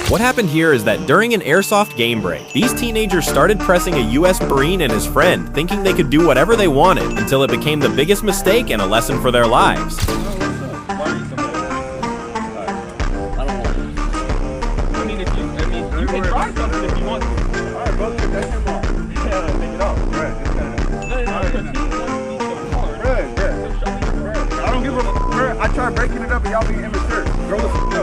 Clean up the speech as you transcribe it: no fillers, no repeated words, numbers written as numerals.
What happened here is that during an Airsoft game break, these teenagers started pressing a US Marine and his friend, thinking they could do whatever they wanted, until it became the biggest mistake and a lesson for their lives. You can try something if you want to. Alright, bro, take that shit off. Yeah, take it off. Right, I don't give a f***, bro. I tried breaking it up and y'all being immature. Grow the f***